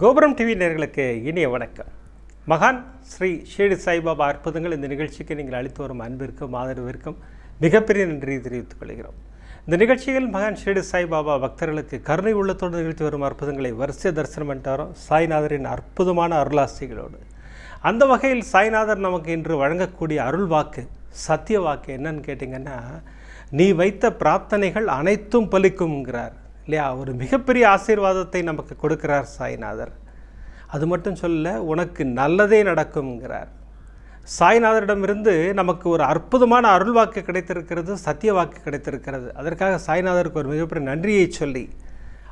கோபுரம் டிவி நேயர்களுக்கு இனிய வணக்கம். மகான் ஸ்ரீ ஷிரடி சாய்பாபா அற்புதங்கள் இந்த நிகழ்ச்சிக்கு நீங்கள் அளித்து வரும் அன்பிற்கும் ஆதரவிற்கும் மிகப்பெரிய நன்றியை தெரிவித்துக் கொள்கிறோம். இந்த நிகழ்ச்சியில் மகான் ஷிரடி சாய்பாபா பக்தர்களுக்கு கருணை உள்ளத்தோடு நிகழ்த்தி வரும் அற்புதங்களை வரிசை தரிசனம் பண்ணிட்டு வரோம் சாய்நாதரின் அற்புதமான அருளாசிகளோடு. அந்த வகையில் சாய்நாதர் நமக்கு இன்று வழங்கக்கூடிய அருள் வாக்கு, சத்திய வாக்கு என்னன்னு கேட்டிங்கன்னா, நீ வைத்த பிரார்த்தனைகள் அனைத்தும் பலிக்கும்ங்கிறார் இல்லையா? ஒரு மிகப்பெரிய ஆசீர்வாதத்தை நமக்கு கொடுக்கிறார் சாய்நாதர். அது மட்டும் சொல்ல, உனக்கு நல்லதே நடக்கும்ங்கிறார். சாய்நாதரிடமிருந்து நமக்கு ஒரு அற்புதமான அருள் வாக்கு கிடைத்திருக்கிறது, சத்திய வாக்கு கிடைத்திருக்கிறது. அதற்காக சாய்நாதருக்கு ஒரு மிகப்பெரிய நன்றியை சொல்லி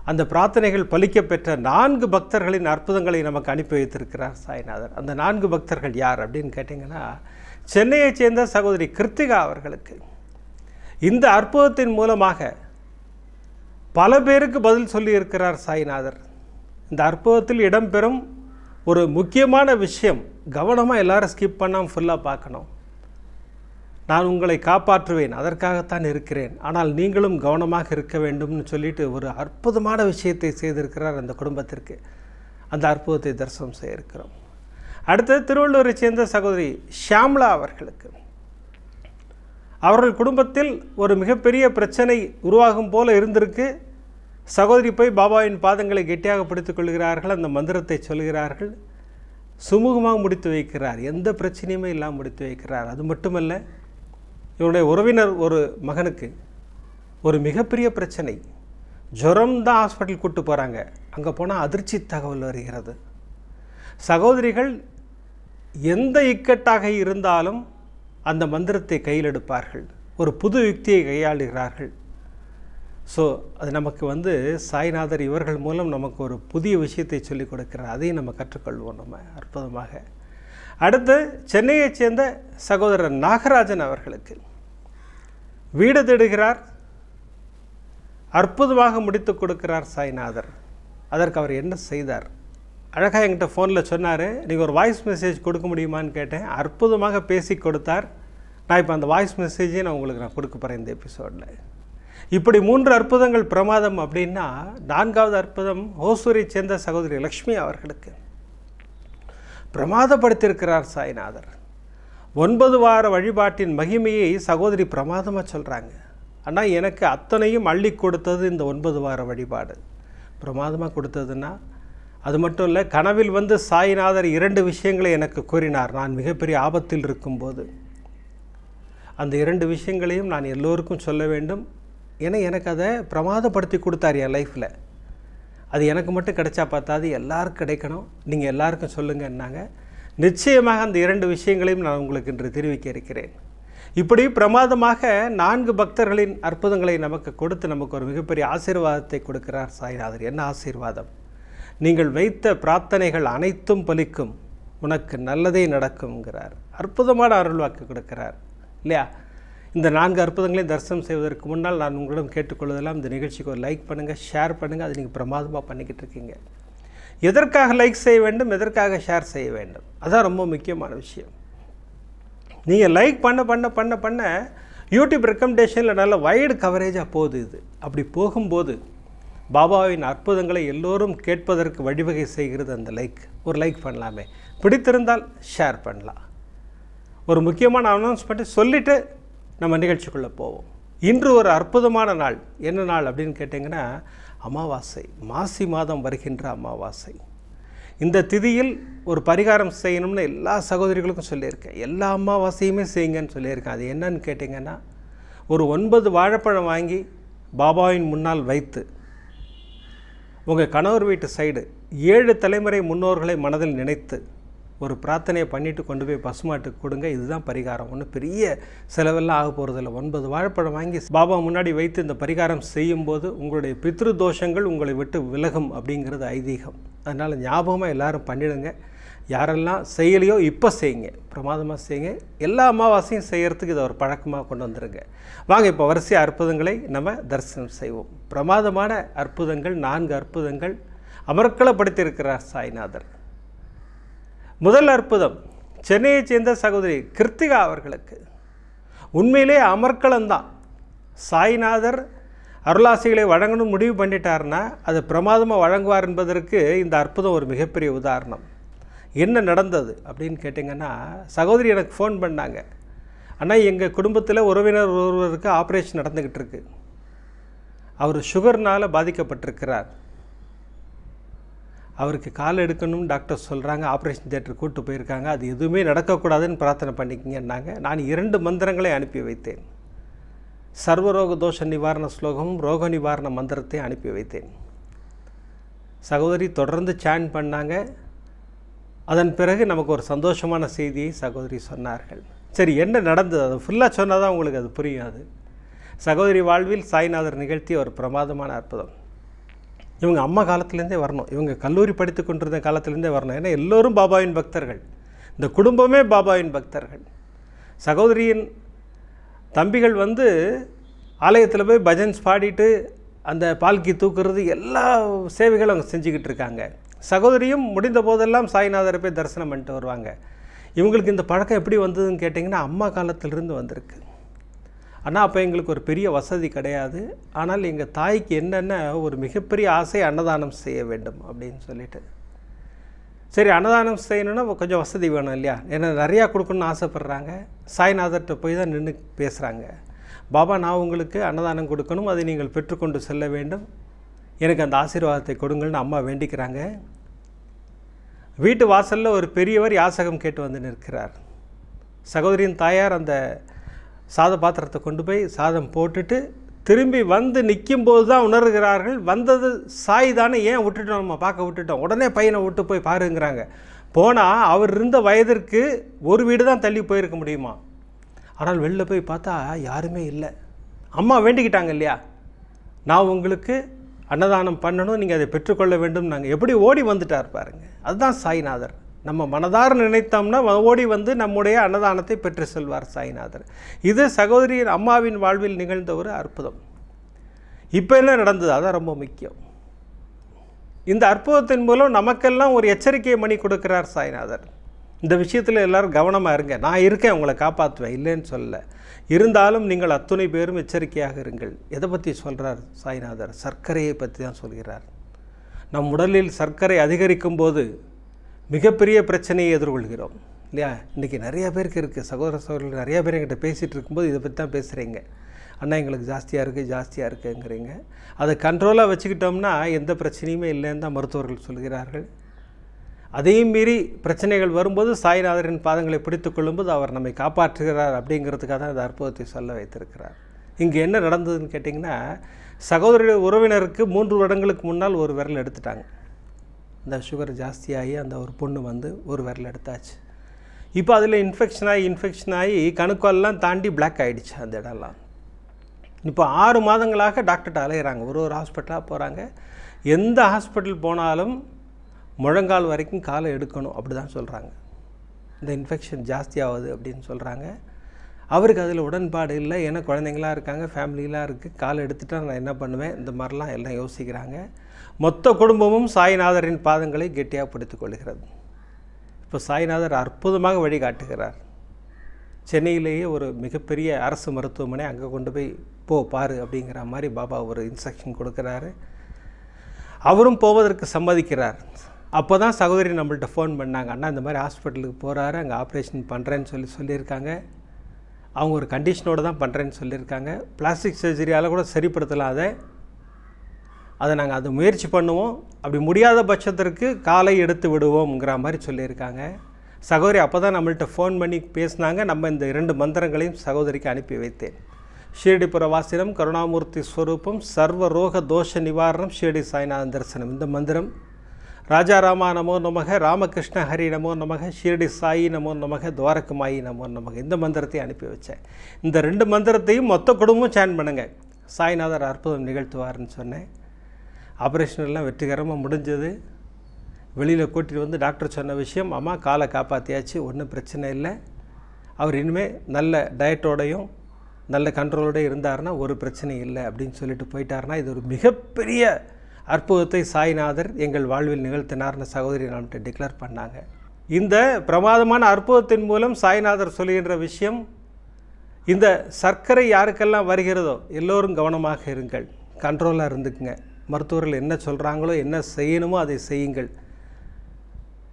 அந்த பிரார்த்தனைகள் பலிக்க பெற்ற 4 பக்தர்களின் அற்புதங்களை நமக்கு அனுப்பி வைத்திருக்கிறார் சாய்நாதர். அந்த 4 பக்தர்கள் யார் அப்படின்னு கேட்டிங்கன்னா, சென்னையைச் சேர்ந்த சகோதரி கிருத்திகா அவர்களுக்கு இந்த அற்புதத்தின் மூலமாக பல பேருக்கு பதில் சொல்லியிருக்கிறார் சாய்நாதர். இந்த அற்புதத்தில் இடம்பெறும் ஒரு முக்கியமான விஷயம், கவனமாக எல்லாரும் ஸ்கிப் பண்ணாமல் ஃபுல்லாக பார்க்கணும். நான் உங்களை காப்பாற்றுவேன், அதற்காகத்தான் இருக்கிறேன், ஆனால் நீங்களும் கவனமாக இருக்க வேண்டும்னு சொல்லிட்டு ஒரு அற்புதமான விஷயத்தை செய்திருக்கிறார் அந்த குடும்பத்திற்கு. அந்த அற்புதத்தை தரிசனம் செய்ய இருக்கிறோம். அடுத்தது திருவள்ளூரை சேர்ந்த சகோதரி ஷியாம்லா அவர்களுக்கு அவர்கள் குடும்பத்தில் ஒரு மிகப்பெரிய பிரச்சனை உருவாகும் போல இருந்திருக்கு. சகோதரி போய் பாபாவின் பாதங்களை கெட்டியாக பிடித்துக் கொள்கிறார்கள், அந்த மந்திரத்தை சொல்கிறார்கள், சுமூகமாக முடித்து வைக்கிறார், எந்த பிரச்சனையுமே இல்லாமல் முடித்து வைக்கிறார். அது மட்டுமல்ல, இவருடைய உறவினர் ஒரு மகனுக்கு ஒரு மிகப்பெரிய பிரச்சனை, ஜுரம் தான் ஹாஸ்பிட்டல் கூப்பிட்டு போகிறாங்க. அங்கே போனால் அதிர்ச்சி தகவல் வருகிறது. சகோதரிகள் எந்த இக்கட்டாக இருந்தாலும் அந்த மந்திரத்தை கையில் எடுப்பார்கள், ஒரு புது யுக்தியை கையாளுகிறார்கள். ஸோ அது நமக்கு சாய்நாதர் இவர்கள் மூலம் நமக்கு ஒரு புதிய விஷயத்தை சொல்லிக் கொடுக்கிறார். அதையும் நம்ம கற்றுக்கொள்வோம் நம்ம அற்புதமாக. அடுத்து சென்னையைச் சேர்ந்த சகோதரர் நாகராஜன் அவர்களுக்கு வீடு தேடுகிறார், அற்புதமாக முடித்து கொடுக்கிறார் சாய்நாதர். அதற்கு அவர் என்ன செய்தார்? அழகாக என்கிட்ட ஃபோனில் சொன்னார், நீங்கள் ஒரு வாய்ஸ் மெசேஜ் கொடுக்க முடியுமான்னு கேட்டேன். அற்புதமாக பேசி கொடுத்தார். நான் இப்போ அந்த வாய்ஸ் மெசேஜையும் நான் கொடுக்க போகிறேன் இந்த எபிசோடில். இப்படி 3 அற்புதங்கள் பிரமாதம். அப்படின்னா 4வது அற்புதம் ஓசூரை சேர்ந்த சகோதரி லக்ஷ்மி அவர்களுக்கு பிரமாதப்படுத்தியிருக்கிறார் சாய்நாதர். 9 வார வழிபாட்டின் மகிமையை சகோதரி பிரமாதமாக சொல்கிறாங்க. ஆனால் எனக்கு அத்தனையும் அள்ளி கொடுத்தது இந்த 9 வார வழிபாடு. பிரமாதமாக கொடுத்ததுன்னா அது மட்டும் இல்லை, கனவில் சாய்நாதர் 2 விஷயங்களை எனக்கு கூறினார். நான் மிகப்பெரிய ஆபத்தில் இருக்கும்போது அந்த 2 விஷயங்களையும் நான் எல்லோருக்கும் சொல்ல வேண்டும். ஏன்னா எனக்கு அதை பிரமாதப்படுத்தி கொடுத்தார் என் லைஃப்பில். அது எனக்கு மட்டும் கிடைச்சா பார்த்தாது, எல்லாருக்கும் கிடைக்கணும், நீங்கள் எல்லாருக்கும் சொல்லுங்கன்னாங்க. நிச்சயமாக அந்த 2 விஷயங்களையும் நான் உங்களுக்கு இன்று தெரிவிக்க இருக்கிறேன். இப்படி பிரமாதமாக 4 பக்தர்களின் அற்புதங்களை நமக்கு கொடுத்து நமக்கு ஒரு மிகப்பெரிய ஆசீர்வாதத்தை கொடுக்கிறார் சாய்நாதர். என்ன ஆசீர்வாதம்? நீங்கள் வைத்த பிரார்த்தனைகள் அனைத்தும் பலிக்கும், உனக்கு நல்லதே நடக்கும்ங்கிறார். அற்புதமான அருள்வாக்கு கொடுக்கிறார் இல்லையா? இந்த 4 அற்புதங்களையும் தரிசனம் செய்வதற்கு முன்னால் நான் உங்களிடம் கேட்டுக்கொள்வதெல்லாம், இந்த நிகழ்ச்சிக்கு ஒரு லைக் பண்ணுங்கள், ஷேர் பண்ணுங்கள். அது நீங்கள் பிரமாதமாக பண்ணிக்கிட்டு இருக்கீங்க. எதற்காக லைக் செய்ய வேண்டும், எதற்காக ஷேர் செய்ய வேண்டும், அதுதான் ரொம்ப முக்கியமான விஷயம். நீங்கள் லைக் பண்ண பண்ண பண்ண பண்ண யூடியூப் ரெக்கமெண்டேஷனில் நல்ல வைடு கவரேஜாக போகுது. இது அப்படி போகும்போது பாபாவின் அற்புதங்களை எல்லோரும் கேட்பதற்கு வழிவகை செய்கிறது அந்த லைக். ஒரு லைக் பண்ணலாமே, பிடித்திருந்தால் ஷேர் பண்ணலாம். ஒரு முக்கியமான அனௌன்ஸ்மெண்ட்டை சொல்லிவிட்டு நம்ம நிகழ்ச்சிக்குள்ளே போவோம். இன்று ஒரு அற்புதமான நாள். என்ன நாள் அப்படின்னு கேட்டிங்கன்னா, அமாவாசை, மாசி மாதம் வருகின்ற அமாவாசை. இந்த திதியில் ஒரு பரிகாரம் செய்யணும்னு எல்லா சகோதரிகளுக்கும் சொல்லியிருக்கேன். எல்லா அமாவாசையுமே செய்யுங்கன்னு சொல்லியிருக்கேன். அது என்னன்னு கேட்டிங்கன்னா, ஒரு 9 வாழைப்பழம் வாங்கி பாபாவின் முன்னால் வைத்து, உங்கள் கணவர் வீட்டு சைடு 7 தலைமுறை முன்னோர்களை மனதில் நினைத்து ஒரு பிரார்த்தனையை பண்ணிவிட்டு கொண்டு போய் பசுமாட்டுக்கு கொடுங்க. இதுதான் பரிகாரம். ஒன்றும் பெரிய செலவெல்லாம் ஆக போகிறதில்ல. 9 வாழைப்பழம் வாங்கி பாபா முன்னாடி வைத்து இந்த பரிகாரம் செய்யும்போது உங்களுடைய பித்ரு தோஷங்கள் உங்களை விட்டு விலகும் அப்படிங்கிறது ஐதீகம். அதனால் ஞாபகமாக எல்லோரும் பண்ணிடுங்க. யாரெல்லாம் செய்யலையோ இப்போ செய்யுங்க, பிரமாதமாக செய்யுங்க. எல்லா அமாவாசையும் செய்கிறதுக்கு இதை ஒரு பழக்கமாக கொண்டு வந்துடுங்க. வாங்க இப்போ வரிசை அற்புதங்களை நம்ம தரிசனம் செய்வோம். பிரமாதமான அற்புதங்கள், 4 அற்புதங்கள் அமர்க்களப்படுத்தியிருக்கிறார் சாய்நாதர். முதல் அற்புதம் சென்னையைச் சேர்ந்த சகோதரி கிருத்திகா அவர்களுக்கு உண்மையிலே அமர்க்களம்தான். சாய்நாதர் அருளாசிகளை வழங்கணும்னு முடிவு பண்ணிட்டாருன்னா அதை பிரமாதமாக வழங்குவார் என்பதற்கு இந்த அற்புதம் ஒரு மிகப்பெரிய உதாரணம். என்ன நடந்தது அப்படின்னு கேட்டிங்கன்னா, சகோதரி எனக்கு ஃபோன் பண்ணாங்க. ஆனால் எங்கள் குடும்பத்தில் உறவினர் ஒருவருக்கு ஆப்ரேஷன் நடந்துக்கிட்டு இருக்கு. அவர் சுகர்னால் பாதிக்கப்பட்டிருக்கிறார். அவருக்கு கால் எடுக்கணும்னு டாக்டர் சொல்கிறாங்க. ஆப்ரேஷன் தியேட்டர் கூப்பிட்டு போயிருக்காங்க. அது எதுவுமே நடக்கக்கூடாதுன்னு பிரார்த்தனை பண்ணிக்கிங்கன்னாங்க. நான் 2 மந்திரங்களை அனுப்பி வைத்தேன். சர்வரோக தோஷ நிவாரண ஸ்லோகமும் ரோக நிவாரண மந்திரத்தை அனுப்பி வைத்தேன். சகோதரி தொடர்ந்து சான் பண்ணாங்க. அதன் பிறகு நமக்கு ஒரு சந்தோஷமான செய்தியை சகோதரி சொன்னார்கள். சரி, என்ன நடந்தது அது ஃபுல்லாக சொன்னால் தான் உங்களுக்கு அது புரியாது. சகோதரி வாழ்வில் சாய்நாதர் நிகழ்த்திய ஒரு பிரமாதமான அற்புதம். இவங்க அம்மா காலத்துலேருந்தே வரணும், இவங்க கல்லூரி படித்து கொண்டிருந்த காலத்துலேருந்தே வரணும். ஏன்னா எல்லோரும் பாபாவின் பக்தர்கள், இந்த குடும்பமே பாபாவின் பக்தர்கள். சகோதரியின் தம்பிகள் ஆலயத்தில் போய் பஜன்ஸ் பாடிட்டு அந்த பால்கி தூக்குறது எல்லா சேவைகளும் அவங்க செஞ்சுக்கிட்டு இருக்காங்க. சகோதரியும் முடிந்த போதெல்லாம் சாய்நாதரை போய் தரிசனம் பண்ணிட்டு வருவாங்க. இவங்களுக்கு இந்த பழக்கம் எப்படி வந்ததுன்னு கேட்டிங்கன்னா, அம்மா காலத்திலிருந்து வந்திருக்கு. ஆனால் அப்போ எங்களுக்கு ஒரு பெரிய வசதி கிடையாது. ஆனால் எங்கள் தாய்க்கு என்னென்ன ஒரு மிகப்பெரிய ஆசை, அன்னதானம் செய்ய வேண்டும் அப்படின்னு சொல்லிட்டு. சரி, அன்னதானம் செய்யணுன்னா கொஞ்சம் வசதி வேணும் இல்லையா? ஏன்னா நிறையா கொடுக்கணுன்னு ஆசைப்பட்றாங்க. சாய்நாதர்கிட்ட போய் தான் நின்று பேசுகிறாங்க. பாபா, நான் உங்களுக்கு அன்னதானம் கொடுக்கணும், அதை நீங்கள் பெற்றுக்கொண்டு செல்ல வேண்டும், எனக்கு அந்த ஆசீர்வாதத்தை கொடுங்கள்னு அம்மா வேண்டிக்கிறாங்க. வீட்டு வாசலில் ஒரு பெரியவர் யாசகம் கேட்டு வந்து நிற்கிறார். சகோதரியின் தாயார் அந்த சாத பாத்திரத்தை கொண்டு போய் சாதம் போட்டுட்டு திரும்பி வந்து நிற்கும்போது தான் உணர்கிறார்கள், வந்தது சாய் தானே, ஏன் விட்டுட்டோம், நம்ம பார்க்க விட்டுட்டோம். உடனே பையனை விட்டு போய் பாருங்கிறாங்க. போனால் அவர் இருந்த வயதிற்கு ஒரு வீடு தான் தள்ளி போயிருக்க முடியுமா. ஆனால் வெளில போய் பார்த்தா யாருமே இல்லை. அம்மா வேண்டிக்கிட்டாங்க இல்லையா, நான் உங்களுக்கு அன்னதானம் பண்ணணும், நீங்கள் அதை பெற்றுக்கொள்ள வேண்டும். நாங்கள் எப்படி ஓடி வந்துட்டார் பாருங்க. அதுதான் சாய்நாதர். நம்ம மனதார நினைத்தோம்னா ஓடி வந்து நம்முடைய அன்னதானத்தை பெற்று செல்வார் சாய்நாதர். இது சகோதரியின் அம்மாவின் வாழ்வில் நிகழ்ந்த ஒரு அற்புதம். இப்போ என்ன நடந்தது, அதான் ரொம்ப முக்கியம். இந்த அற்புதத்தின் மூலம் நமக்கெல்லாம் ஒரு எச்சரிக்கை மணி கொடுக்கிறார் சாய்நாதர். இந்த விஷயத்தில் எல்லோரும் கவனமாக இருங்க, நான் இருக்கேன், உங்களை காப்பாற்றுவேன், இல்லைன்னு சொல்ல. இருந்தாலும் நீங்கள் அத்துணை பேரும் எச்சரிக்கையாக இருங்கள். எதை பற்றி சொல்கிறார் சாய்நாதர்? சர்க்கரையை பற்றி தான் சொல்கிறார். நம் உடலில் சர்க்கரை அதிகரிக்கும் போது மிகப்பெரிய பிரச்சனையை எதிர்கொள்கிறோம் இல்லையா? இன்றைக்கி நிறையா பேருக்கு இருக்குது. சகோதர சகோதரர்கள் நிறையா பேர் என்கிட்ட பேசிகிட்டு இருக்கும்போது இதை பற்றி தான் பேசுகிறீங்க. அண்ணா எங்களுக்கு ஜாஸ்தியாக இருக்குங்கிறீங்க. அதை கண்ட்ரோலாக வச்சுக்கிட்டோம்னா எந்த பிரச்சனையுமே இல்லைன்னு தான் மருத்துவர்கள் சொல்கிறார்கள். அதையும் மீறி பிரச்சனைகள் வரும்போது சாய்நாதரின் பாதங்களை பிடித்து கொள்ளும்போது அவர் நம்மை காப்பாற்றுகிறார். அப்படிங்கிறதுக்காக தான் இந்த அற்புதத்தை சொல்ல வைத்திருக்கிறார். இங்கே என்ன நடந்ததுன்னு கேட்டிங்கன்னா, சகோதர உறவினருக்கு 3 வருடங்களுக்கு முன்னால் ஒரு விரல் எடுத்துட்டாங்க. இந்த சுகர் ஜாஸ்தியாகி அந்த ஒரு பொண்ணு ஒரு விரல் எடுத்தாச்சு. இப்போ அதில் இன்ஃபெக்ஷன் ஆகி கணுக்கெல்லாம் தாண்டி பிளாக் ஆகிடுச்சு அந்த இடம்லாம். இப்போ 6 மாதங்களாக டாக்டர்கிட்ட அலையிறாங்க, ஒரு ஹாஸ்பிட்டலாக போகிறாங்க. எந்த ஹாஸ்பிட்டல் போனாலும் முழங்கால் வரைக்கும் காலை எடுக்கணும் அப்படி தான் சொல்கிறாங்க. இந்த இன்ஃபெக்ஷன் ஜாஸ்தியாகுது அப்படின்னு சொல்கிறாங்க. அவருக்கு அதில் உடன்பாடு இல்லை. ஏன்னா குழந்தைங்களாம் இருக்காங்க, ஃபேமிலியெலாம் இருக்குது, காலை எடுத்துகிட்டா நான் என்ன பண்ணுவேன், இந்த மாதிரிலாம் எல்லாம் யோசிக்கிறாங்க. மொத்த குடும்பமும் சாய்நாதரின் பாதங்களை கெட்டியாக பிடித்துக் கொள்கிறது. இப்போ சாய்நாதர் அற்புதமாக வழிகாட்டுகிறார். சென்னையிலேயே ஒரு மிகப்பெரிய அரசு மருத்துவமனை, அங்கே கொண்டு போய் பாரு அப்படிங்கிற மாதிரி பாபா ஒரு இன்ஸ்ட்ரக்ஷன் கொடுக்குறாரு. அவரும் போவதற்கு சம்மதிக்கிறார். அப்போ தான் சகோதரி நம்மள்கிட்ட ஃபோன் பண்ணாங்க, அண்ணா இந்த மாதிரி ஹாஸ்பிட்டலுக்கு போகிறாரு, அங்கே ஆப்ரேஷன் பண்ணுறேன்னு சொல்லியிருக்காங்க. அவங்க ஒரு கண்டிஷனோடு தான் பண்ணுறேன்னு சொல்லியிருக்காங்க. பிளாஸ்டிக் சர்ஜரியால் கூட சரிப்படுத்தலாம், அதை நாங்கள் அதை முயற்சி பண்ணுவோம், அப்படி முடியாத பட்சத்திற்கு காலை எடுத்து விடுவோம்ங்கிற மாதிரி சொல்லியிருக்காங்க. சகோதரி அப்போ தான் நம்மள்கிட்ட ஃபோன் பண்ணி பேசினாங்க. நம்ம இந்த 2 மந்திரங்களையும் சகோதரிக்கு அனுப்பி வைத்தேன். ஷீரடிபுர வாசினம், கருணாமூர்த்தி ஸ்வரூபம், சர்வ ரோக தோஷ நிவாரணம், ஷீரடி சாய்நாதன் தரிசனம். இந்த மந்திரம் ராஜாராமா நமோ நமக, ராமகிருஷ்ண ஹரி நமோ நமக, ஷீரடி சாயி நமோ நமக, துவாரகமாயி நமோ நமக. இந்த மந்திரத்தை அனுப்பி வச்சேன். இந்த 2 மந்திரத்தையும் மொத்த குடும்பமும் சான் பண்ணுங்கள். சாய்நாதர் அற்புதம் நிகழ்த்துவார்னு சொன்னேன். ஆப்ரேஷன் எல்லாம் வெற்றிகரமாக முடிஞ்சது. வெளியில் கூட்டிகிட்டு வந்து டாக்டர் சொன்ன விஷயம், அம்மா காலை காப்பாற்றியாச்சு, ஒன்றும் பிரச்சனை இல்லை, அவர் இனிமேல் நல்ல டயட்டோடையும் நல்ல கண்ட்ரோலோடு இருந்தார்னா ஒரு பிரச்சனை இல்லை அப்படின்னு சொல்லிட்டு போயிட்டார்னா, இது ஒரு மிகப்பெரிய அற்புதத்தை சாய்நாதர் எங்கள் வாழ்வில் நிகழ்த்தினார்னு சகோதரி நம்மகிட்ட டிக்ளேர் பண்ணாங்க. இந்த பிரமாதமான அற்புதத்தின் மூலம் சாய்நாதர் சொல்கின்ற விஷயம், இந்த சர்க்கரை யாருக்கெல்லாம் வருகிறதோ எல்லோரும் கவனமாக இருங்கள். கண்ட்ரோலாக இருந்துக்குங்க. மருத்துவர்கள் என்ன சொல்கிறாங்களோ, என்ன செய்யணுமோ அதை செய்யுங்கள்.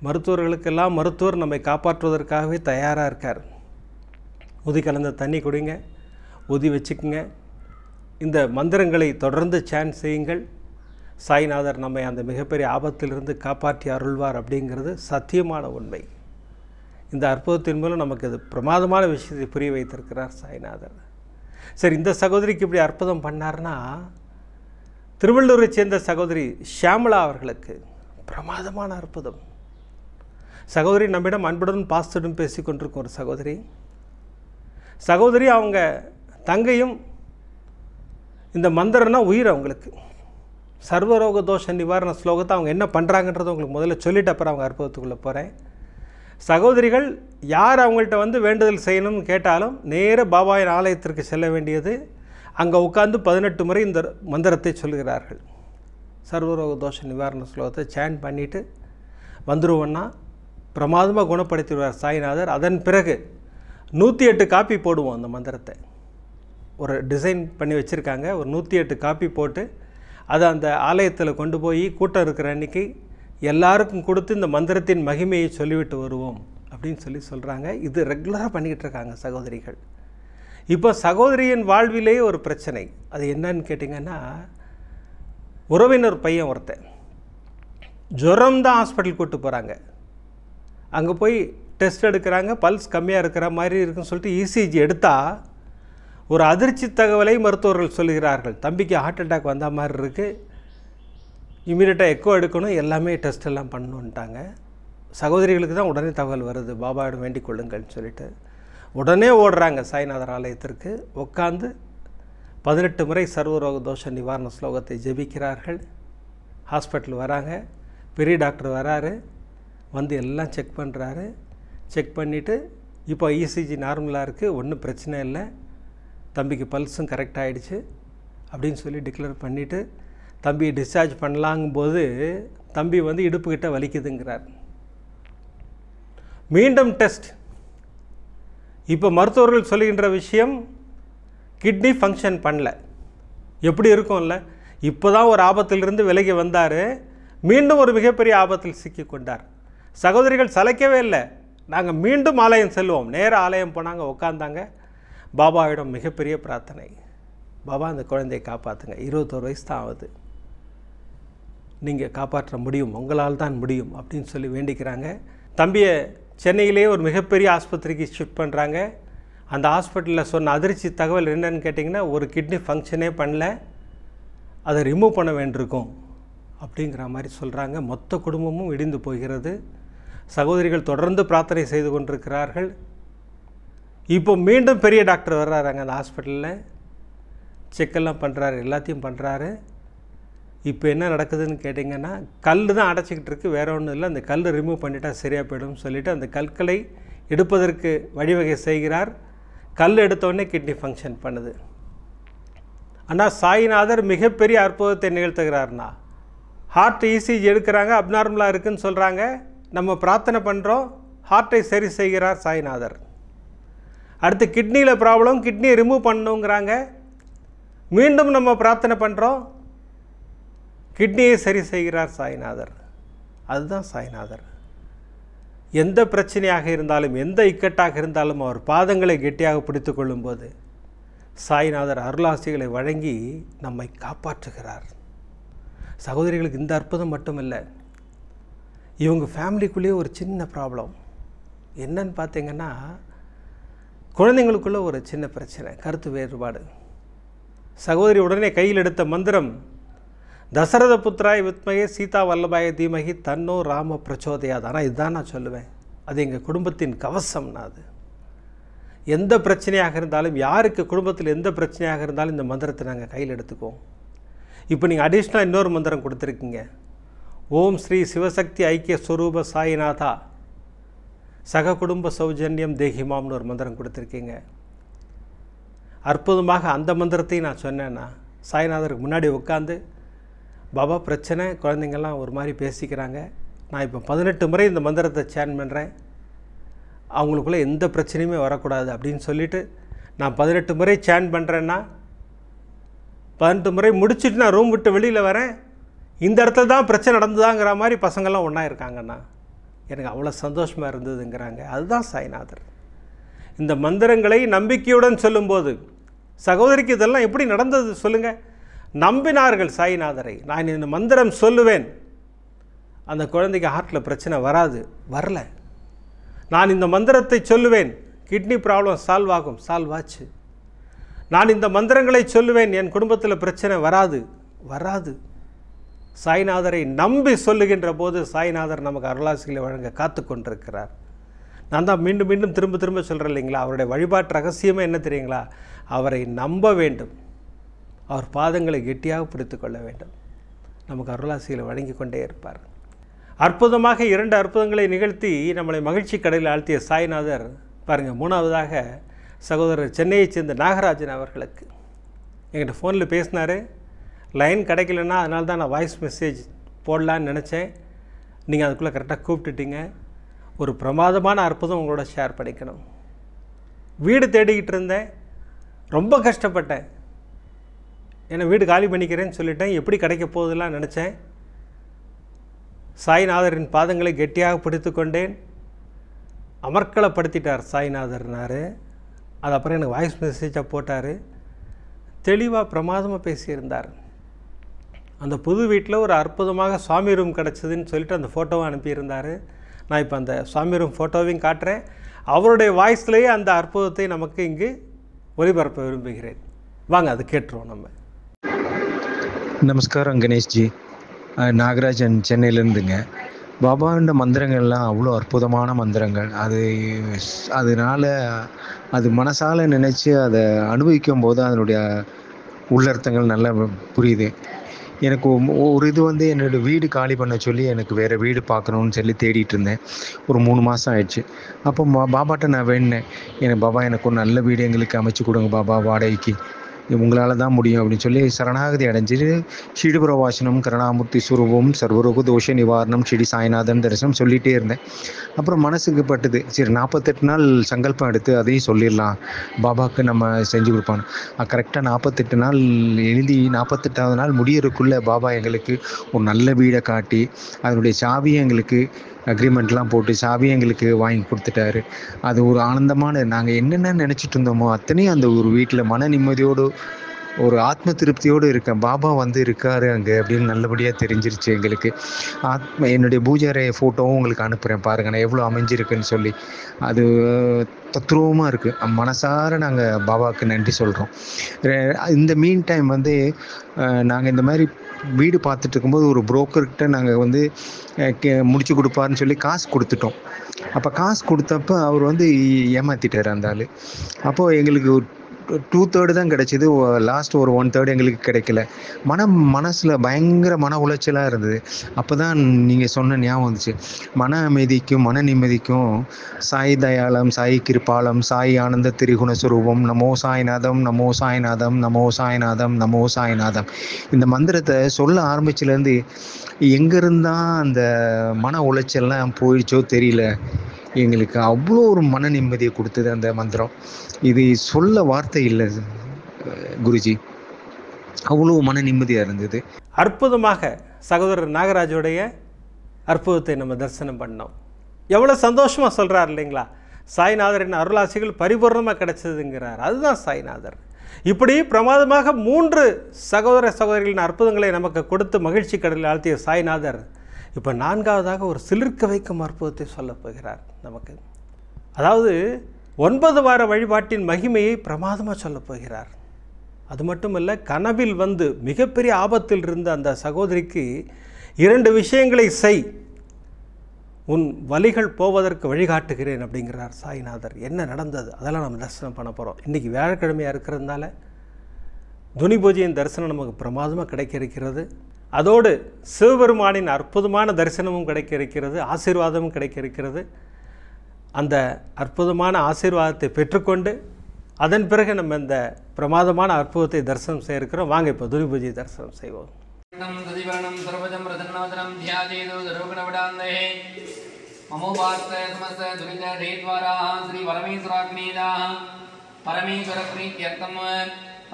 மருத்துவர்களுக்கெல்லாம் மருத்துவர் நம்மை காப்பாற்றுவதற்காகவே தயாராக இருக்கார். உதி கலந்த தண்ணி குடிங்க, உதி வச்சுக்குங்க. இந்த மந்திரங்களை தொடர்ந்து சாண்ட் செய்யுங்கள். சாய்நாதர் நம்மை அந்த மிகப்பெரிய ஆபத்திலிருந்து காப்பாற்றி அருள்வார் அப்படிங்கிறது சத்தியமான உண்மை. இந்த அற்புதத்தின் மூலம் நமக்கு இது பிரமாதமான விஷயத்தை புரிய வைத்திருக்கிறார் சாய்நாதர். சரி, இந்த சகோதரிக்கு இப்படி அற்புதம் பண்ணார்னா, திருவள்ளூரை சேர்ந்த சகோதரி ஷியாமளா அவர்களுக்கு பிரமாதமான அற்புதம். சகோதரி நம்மிடம் அன்புடன் பாசத்துடன் பேசி கொண்டிருக்கும் ஒரு சகோதரி அவங்க தங்கையும் இந்த மந்திரம்னா உயிர் அவங்களுக்கு. சர்வரோக தோஷ நிவாரண ஸ்லோகத்தை அவங்க என்ன பண்ணுறாங்கன்றதை உங்களுக்கு முதல்ல சொல்லிட்டு அப்புறம் அவங்க அற்புதத்துக்குள்ளே போகிறேன். சகோதரிகள் யார் அவங்கள்ட்ட வேண்டுதல் செய்யணும்னு கேட்டாலும் நேர பாபாவின் ஆலயத்திற்கு செல்ல வேண்டியது. அங்கே உட்கார்ந்து 18 முறை இந்த மந்திரத்தை சொல்கிறார்கள். சர்வரோக தோஷ நிவாரண ஸ்லோகத்தை சாண்ட் பண்ணிவிட்டு வந்துருவோன்னா பிரமாதமாக குணப்படுத்திடுவார் சாய்நாதர். அதன் பிறகு 108 காப்பி போடுவோம். அந்த மந்திரத்தை ஒரு டிசைன் பண்ணி வச்சுருக்காங்க. ஒரு 108 காப்பி போட்டு அதை அந்த ஆலயத்தில் கொண்டு போய் கூட்டம் இருக்கிற அன்றைக்கி எல்லாருக்கும் கொடுத்து இந்த மந்திரத்தின் மகிமையை சொல்லிவிட்டு வருவோம் அப்படின்னு சொல்கிறாங்க. இது ரெகுலராக பண்ணிக்கிட்டு இருக்காங்க சகோதரிகள். இப்போ சகோதரியின் வாழ்விலேயே ஒரு பிரச்சனை. அது என்னன்னு கேட்டிங்கன்னா, உறவினர் பையன் ஒருத்தன் ஜுரம் தான் ஹாஸ்பிட்டல் கூப்பிட்டு போகிறாங்க. அங்கே போய் டெஸ்ட் எடுக்கிறாங்க. பல்ஸ் கம்மியாக இருக்கிற மாதிரி இருக்குன்னு சொல்லிட்டு இசிஜி எடுத்தால் ஒரு அதிர்ச்சி தகவலை மருத்துவர்கள் சொல்கிறார்கள். தம்பிக்கு ஹார்ட் அட்டாக் வந்த மாதிரி இருக்குது, இமீடியட்டாக எக்கோ எடுக்கணும், எல்லாமே டெஸ்ட் எல்லாம் பண்ணணுன்ட்டாங்க. சகோதரிகளுக்கு தான் உடனே தகவல் வருது, பாபாவிடம் வேண்டிக் கொள்ளுங்கள்னு சொல்லிட்டு உடனே ஓடுறாங்க சாய்நாதர் ஆலயத்திற்கு. உட்காந்து 18 முறை சர்வரோக தோஷ நிவாரண ஸ்லோகத்தை ஜெபிக்கிறார்கள். ஹாஸ்பிட்டல் வராங்க. பெரிய டாக்டர் வராரு, வந்து எல்லாம் செக் பண்ணுறாரு. செக் பண்ணிவிட்டு இப்போ இசிஜி நார்மலாக இருக்குது, ஒன்றும் பிரச்சனை இல்லை, தம்பிக்கு பல்ஸும் கரெக்டாக ஆகிடுச்சு அப்படின்னு சொல்லி டிக்ளேர் பண்ணிவிட்டு தம்பியை டிஸ்சார்ஜ் பண்ணலாங்கும்போது தம்பி இடுப்புக்கிட்ட வலிக்குதுங்கிறார். மீண்டும் டெஸ்ட். இப்போ மருத்துவர்கள் சொல்லுகின்ற விஷயம் கிட்னி ஃபங்க்ஷன் பண்ணல. எப்படி இருக்கும்ல, இப்போ தான் ஒரு ஆபத்திலிருந்து விலகி வந்தார், மீண்டும் ஒரு மிகப்பெரிய ஆபத்தில் சிக்கி கொண்டார். சகோதரிகள் சளைக்கவே இல்லை, நாங்கள் மீண்டும் ஆலயம் செல்வோம். நேராக ஆலயம் போனாங்க, உட்காந்தாங்க. பாபாவிடம் மிகப்பெரிய பிரார்த்தனை, பாபா அந்த குழந்தையை காப்பாற்றுங்க, 21 வயசு தான் ஆகுது, நீங்கள் காப்பாற்ற முடியும், உங்களால் தான் முடியும் அப்படின்னு சொல்லி வேண்டிக்கிறாங்க. தம்பியை சென்னையிலேயே ஒரு மிகப்பெரிய ஆஸ்பத்திரிக்கு ஷிஃப்ட் பண்ணுறாங்க. அந்த ஹாஸ்பிட்டலில் சொன்ன அதிர்ச்சி தகவல் என்னன்னு கேட்டிங்கன்னா, ஒரு கிட்னி ஃபங்க்ஷனே பண்ணல, அதை ரிமூவ் பண்ண வேண்டியிருக்கும் அப்படிங்கிற மாதிரி சொல்கிறாங்க. மொத்த குடும்பமும் இடிந்து போகிறது. சகோதரிகள் தொடர்ந்து பிரார்த்தனை செய்து கொண்டிருக்கிறார்கள். இப்போ மீண்டும் பெரிய டாக்டர் வர்றாங்க அந்த ஹாஸ்பிட்டலில், செக்கெல்லாம் பண்ணுறாரு, எல்லாத்தையும் பண்ணுறாரு. இப்போ என்ன நடக்குதுன்னு கேட்டிங்கன்னா, கல் தான் அடைச்சிக்கிட்டு இருக்குது, வேறு ஒன்றும் இல்லை. அந்த கல் ரிமூவ் பண்ணிட்டால் சரியாக போய்டும் சொல்லிவிட்டு அந்த கற்களை எடுப்பதற்கு வழிவகை செய்கிறார். கல் எடுத்தோடனே கிட்னி ஃபங்க்ஷன் பண்ணுது. ஆனால் சாய்நாதர் மிகப்பெரிய அற்புதத்தை நிகழ்த்துகிறார்னா, ஹார்ட் இசிஜி எடுக்கிறாங்க, அப்நார்மலாக இருக்குதுன்னு சொல்கிறாங்க. நம்ம பிரார்த்தனை பண்ணுறோம், ஹார்ட்டை சரி செய்கிறார் சாய்நாதர். அடுத்து கிட்னியில் ப்ராப்ளம், கிட்னியை ரிமூவ் பண்ணணுங்கிறாங்க. மீண்டும் நம்ம பிரார்த்தனை பண்ணுறோம், கிட்னியை சரி செய்கிறார் சாய்நாதர். அதுதான் சாய்நாதர். எந்த பிரச்சனையாக இருந்தாலும், எந்த இக்கட்டாக இருந்தாலும் அவர் பாதங்களை கெட்டியாக பிடித்து கொள்ளும்போது சாய்நாதர் அருளாசிகளை வழங்கி நம்மை காப்பாற்றுகிறார். சகோதரிகளுக்கு இந்த அற்புதம் மட்டுமில்லை, இவங்க ஃபேமிலிக்குள்ளேயே ஒரு சின்ன ப்ராப்ளம் என்னன்னு பார்த்தீங்கன்னா, குழந்தைங்களுக்குள்ள ஒரு சின்ன பிரச்சனை, கருத்து வேறுபாடு. சகோதரி உடனே கையில் எடுத்த மந்திரம், தசரத புத்திராய் வித்மகே சீதா வல்லபாய தீமகி தன்னோ ராம பிரச்சோதயாது. ஆனால் இதுதான் நான் சொல்லுவேன், அது எங்கள் குடும்பத்தின் கவசம்னா. அது எந்த பிரச்சனையாக இருந்தாலும், யாருக்கு குடும்பத்தில் எந்த பிரச்சனையாக இருந்தாலும் இந்த மந்திரத்தை நாங்கள் கையில் எடுத்துக்குவோம். இப்போ நீங்கள் அடிஷ்னலாக இன்னொரு மந்திரம் கொடுத்துருக்கீங்க, ஓம் ஸ்ரீ சிவசக்தி ஐக்கிய ஸ்வரூப சாய்நாதா சக குடும்ப சௌஜன்யம் தேகிமாம்னு ஒரு மந்திரம் கொடுத்துருக்கீங்க. அற்புதமாக அந்த மந்திரத்தையும் நான் சொன்னேன்னா, சாய்நாதருக்கு முன்னாடி உட்காந்து, பாபா பிரச்சனை, குழந்தைங்கள்லாம் ஒரு மாதிரி பேசிக்கிறாங்க, நான் இப்போ 18 முறை இந்த மந்திரத்தை சேன் பண்ணுறேன், அவங்களுக்குள்ளே எந்த பிரச்சனையுமே வரக்கூடாது அப்படின்னு சொல்லிவிட்டு நான் 18 முறை சேன் பண்ணுறேன்னா 18 முறை முடிச்சுட்டு நான் ரூம் விட்டு வெளியில் வரேன், இந்த இடத்துல தான் பிரச்சனை நடந்துதாங்கிற மாதிரி பசங்கள்லாம் ஒன்றா இருக்காங்கண்ணா. எனக்கு அவ்வளோ சந்தோஷமாக இருந்ததுங்கிறாங்க. அதுதான் சாய்நாதர். இந்த மந்திரங்களை நம்பிக்கையுடன் சொல்லும்போது, சகோதரிக்கு இதெல்லாம் எப்படி நடந்தது சொல்லுங்கள்? நம்பினார்கள் சாய்நாதரை. நான் இந்த மந்திரம் சொல்லுவேன், அந்த குழந்தைக்கு ஹார்ட்டில் பிரச்சனை வராது, வரல. நான் இந்த மந்திரத்தை சொல்லுவேன், கிட்னி ப்ராப்ளம் சால்வ் ஆகும், சால்வ் ஆச்சு. நான் இந்த மந்திரங்களை சொல்லுவேன், என் குடும்பத்தில் பிரச்சனை வராது, வராது. சாய்நாதரை நம்பி சொல்லுகின்ற போது சாய்நாதர் நமக்கு அருளாசிகளை வழங்க காத்து கொண்டிருக்கிறார். நான் தான் மீண்டும் மீண்டும் திரும்ப திரும்ப சொல்கிறேன் இல்லைங்களா, அவருடைய வழிபாட்டு ரகசியமே என்ன தெரியுங்களா? அவரை நம்ப வேண்டும், அவர் பாதங்களை கெட்டியாக பிடித்து கொள்ள வேண்டும். நமக்கு அருளாசிகளை வழங்கி கொண்டே இருப்பார். அற்புதமாக 2 அற்புதங்களை நிகழ்த்தி நம்மளை மகிழ்ச்சி கடலில் ஆழ்த்திய சாய்நாதர் பாருங்கள். 3வதாக சகோதரர் சென்னையைச் சேர்ந்த நாகராஜன் அவர்களுக்கு என்கிட்ட ஃபோனில் பேசினார். லைன் கிடைக்கலன்னா அதனால தான் நான் வாய்ஸ் மெசேஜ் போடலான்னு நினச்சேன். நீங்கள் அதுக்குள்ளே கரெக்டாக கூப்பிட்டுட்டீங்க. ஒரு பிரமாதமான அற்புதம் உங்களோட ஷேர் பண்ணிக்கணும். வீடு தேடிக்கிட்டு இருந்தேன், ரொம்ப கஷ்டப்பட்டேன். ஏன்னா வீடு காலி பண்ணிக்கிறேன்னு சொல்லிட்டேன், எப்படி கிடைக்க போகுதுலாம் நினச்சேன். சாய்நாதரின் பாதங்களை கெட்டியாக பிடித்து கொண்டேன். அமர்க்கலப்படுத்திட்டார் சாய்நாதர்னார். அது அப்புறம் எனக்கு வாய்ஸ் மெசேஜாக போட்டார். தெளிவாக பிரமாதமாக பேசியிருந்தார். அந்த புது வீட்டில் ஒரு அற்புதமாக சுவாமி ரூம் கிடச்சிதுன்னு சொல்லிட்டு அந்த ஃபோட்டோவை அனுப்பியிருந்தார். நான் இப்போ அந்த சுவாமி ரூம் ஃபோட்டோவையும் காட்டுறேன். அவருடைய வாய்ஸ்லேயே அந்த அற்புதத்தை நமக்கு இங்கு ஒளிபரப்ப விரும்புகிறேன். வாங்க அது கேட்டுருவோம் நம்ம. நமஸ்காரம் கணேஷ்ஜி, நாகராஜன் சென்னையிலேருந்துங்க. பாபாண்ட மந்திரங்கள்லாம் அவ்வளோ அற்புதமான மந்திரங்கள். அதனால் அது மனசால் நினச்சி அதை அனுபவிக்கும் போது அதனுடைய உள்ளர்த்தங்கள் நல்லா புரியுது. எனக்கு ஒரு இது என்னோடய வீடு காலி பண்ண சொல்லி எனக்கு வேறு வீடு பார்க்கணுன்னு சொல்லி தேடிட்டு இருந்தேன். ஒரு 3 மாதம் ஆயிடுச்சு. அப்போ பாபாட்ட நான் வேண்டினேன், எனக்கு பாபா எனக்கு ஒரு நல்ல வீடு எங்களுக்கு அமைச்சு கொடுங்க பாபா, வாடகைக்கு உங்களால் தான் முடியும் அப்படின்னு சொல்லி சரணாகதி அடைஞ்சிட்டு ஷிடி பிரவாசனம் கருணாமூர்த்தி சுரூபம் சர்வரோக தோஷ நிவாரணம் ஷிடி சாய்நாதன் தரிசனம் சொல்லிகிட்டே இருந்தேன். அப்புறம் மனசுக்கு பட்டுது, சரி 48 நாள் சங்கல்பம் எடுத்து அதையும் சொல்லிடலாம், பாபாவுக்கு நம்ம செஞ்சு கொடுப்பான்னு. கரெக்டாக 48 நாள் எழுதி 48வது நாள் முடியறதுக்குள்ளே பாபா எங்களுக்கு ஒரு நல்ல வீடை காட்டி அதனுடைய சாவியை எங்களுக்கு அக்ரிமெண்ட்லாம் போட்டு சாவியை எங்களுக்கு வாங்கி கொடுத்துட்டாரு. அது ஒரு ஆனந்தமான, நாங்கள் என்னென்ன நினச்சிட்டு இருந்தோமோ அத்தனையும் அந்த ஒரு வீட்டில் மன நிம்மதியோடு ஒரு ஆத்ம திருப்தியோடு இருக்கேன். பாபா இருக்காரு அங்கே அப்படின்னு நல்லபடியாக தெரிஞ்சிருச்சு எங்களுக்கு. என்னுடைய பூஜை ஃபோட்டோவும் உங்களுக்கு அனுப்புகிறேன் பாருங்கள், நான் எவ்வளோ அமைஞ்சிருக்குன்னு சொல்லி. அது தத்ரூபமாக இருக்குது. மனசார நாங்கள் பாபாவுக்கு நன்றி சொல்கிறோம். இந்த மீன் டைம் நாங்கள் இந்த மாதிரி வீடு பார்த்துட்டு இருக்கும்போது ஒரு புரோக்கர்கிட்ட நாங்கள் முடிச்சு கொடுப்பாருன்னு சொல்லி காசு கொடுத்துட்டோம். அப்போ காசு கொடுத்தப்ப அவர் ஏமாற்றிட்டார் அந்த ஆள். அப்போது எங்களுக்கு 2/3 தான் கிடைச்சிது. லாஸ்ட் ஒரு 1/3 எங்களுக்கு கிடைக்கல. மனசில் பயங்கர மன உளைச்சலாக இருந்தது. அப்போ தான் நீங்கள் சொன்ன ஞாபகம் வந்துச்சு. மன அமைதிக்கும் மன நிம்மதிக்கும் சாய் தயாளம், சாய் கிருபாலம், சாய் ஆனந்த திரிகுண சுரூபம், நமோ சாய்நாதம், நமோ சாய்நாதம், நமோ சாய்நாதம், நமோ சாய்நாதம். இந்த மந்திரத்தை சொல்ல ஆரம்பிச்சிலேருந்து எங்கேருந்தான் அந்த மன உளைச்சல்லாம் போயிடுச்சோ தெரியல. எங்களுக்கு அவ்வளோ ஒரு மன நிம்மதியை கொடுத்தது அந்த மந்திரம். இது சொல்ல வார்த்தை இல்லை குருஜி, அவ்வளோ மன நிம்மதியாக இருந்தது. அற்புதமாக சகோதரர் நாகராஜோடைய அற்புதத்தை நம்ம தரிசனம் பண்ணோம். எவ்வளோ சந்தோஷமாக சொல்கிறார் இல்லைங்களா? சாய்நாதரின் அருளாசிகள் பரிபூர்ணமாக கிடைச்சதுங்கிறார். அதுதான் சாய்நாதர். இப்படி பிரமாதமாக 3 சகோதர சகோதரிகளின் அற்புதங்களை நமக்கு கொடுத்து மகிழ்ச்சி கடலில் ஆழ்த்திய சாய்நாதர் இப்போ 4வதாக ஒரு சிலிர்க்க வைக்கும் அற்புதத்தை சொல்லப் போகிறார் நமக்கு. அதாவது 9 வார வழிபாட்டின் மகிமையை பிரமாதமாக சொல்லப் போகிறார். அது மட்டுமல்ல, கனவில் மிகப்பெரிய ஆபத்தில் இருந்த அந்த சகோதரிக்கு 2 விஷயங்களை செய், உன் வலிகள் போவதற்கு வழிகாட்டுகிறேன் அப்படிங்கிறார் சாய்நாதர். என்ன நடந்தது அதெல்லாம் நம்ம தரிசனம் பண்ண போகிறோம். இன்றைக்கி வியாழக்கிழமையாக இருக்கிறதுனால துனி பூஜையின் தரிசனம் நமக்கு பிரமாதமாக கிடைக்க இருக்கிறது. அதோடு சிவபெருமானின் அற்புதமான தரிசனமும் கிடைக்க இருக்கிறது, ஆசீர்வாதமும் கிடைக்க இருக்கிறது. அந்த அற்புதமான ஆசீர்வாதத்தை பெற்றுக்கொண்டு அதன் பிறகு நம்ம இந்த பிரமாதமான அற்புதத்தை தரிசனம் செய்ய இருக்கிறோம். வாங்க இப்போ துனி பூஜை தரிசனம் செய்வோம்.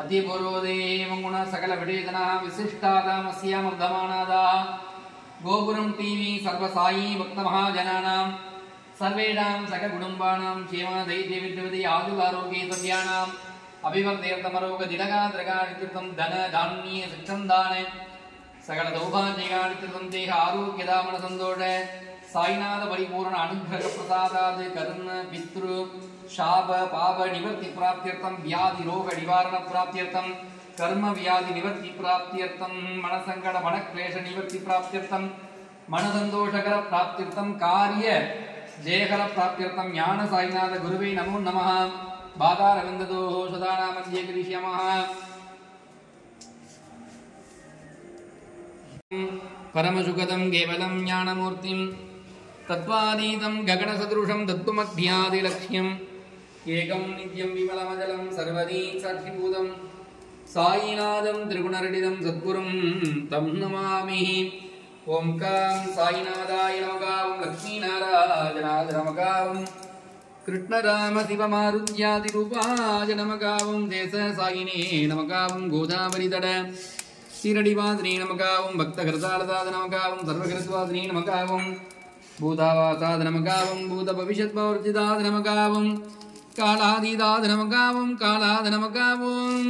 अतिपूर्वोदे मंगुण सकल विडेदना विशिष्टादामस्यामर्धमानादा गोपुरं टीवी सर्वसाई भक्त महाजनानां सर्वेषां सककुटुम्बानां क्षेम धैर्य विद्युति आयुरारोग्ये सद्यानाम् अभिवर्धयर्थमरोग दिनगात्रगानित्यर्थं धन धान्ये शिक्षन्दान सकल सौभाग्यगानित्यर्थं देह आरोग्यदामन सन्तोष साईनाथ परिपूर्ण अनुग्रह प्रसादाद कर्ण पितृ शाप पाप निवृत्ति प्राप्त्यर्थं व्याधि रोग निवारण प्राप्त्यर्थं कर्म व्याधि निवृत्ति प्राप्त्यर्थं मन संकट मन क्लेश निवृत्ति प्राप्त्यर्थं मन संतोषकर प्राप्त्यर्थं कार्य जयकर प्राप्त्यर्थं ज्ञान साईनाथ गुरुवे नमो नमः बाधारविन्ददो सदाना मध्ये करिष्यामः परमसुखदं केवलं ज्ञानमूर्तिं तत्त्वातीतं गगनसदृशं तत्त्वमध्यादिलक्ष्यम् एकं नित्यं विमलमजलं सर्वदी साक्षिभूतं साईनाथं त्रिगुणरहितं सद्गुरुं तं नमामि। ओंकार साईनाथाय नमः। ओं लक्ष्मीनारायणाय नमः। ओं कृष्णराम शिवमारुत्यादिरूपाय नमः। ओं देश साईने नमः। ओं गोदावरीतट शिरडिवादिने नमः। ओं भक्तकृतार्थाय नमः। ओं सर्वकृतवादिने नमः। ओं भूतावासाद नमः। ओं भूतभविष्यद्वर्जिताद नमः। ओं कालादीदाद नमः। ओं कालाद नमः। ओं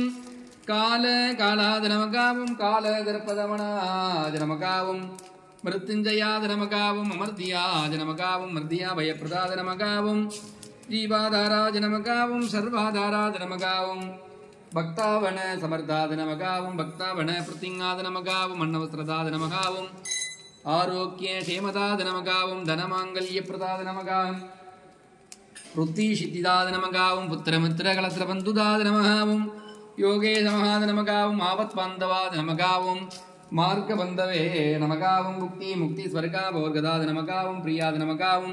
कालाद नमः। ओं कालदर्पदमनाद नमः। ओं मृत्युञ्जयाद नमः। ओं अमर्त्याद नमः। ओं मर्त्याभयप्रदाद नमः। ओं जीवाधाराज नमः। ओं सर्वाधाराद नमः। ओं भक्तावन समर्थाद नमः। ओं भक्तावन प्रतिज्ञाद नमः। ओं अन्नवस्त्रदाद नमः। ओं आरोग्य क्षेमदाद नमः। ओं धनमाङ्गल्यप्रदाद नमः। वृत्तिसिद्धिदाद नमः। ओं पुत्रमित्रकलत्रबन्धुदाद नमः। ओं योगेशमहाद नमः। ओं आवत्बान्धवाद नमः। ओं मार्गबन्धवे नमः। ओं मुक्तिस्वर्गाभोर्गदाद नमः। ओं प्रियाद नमः। ओं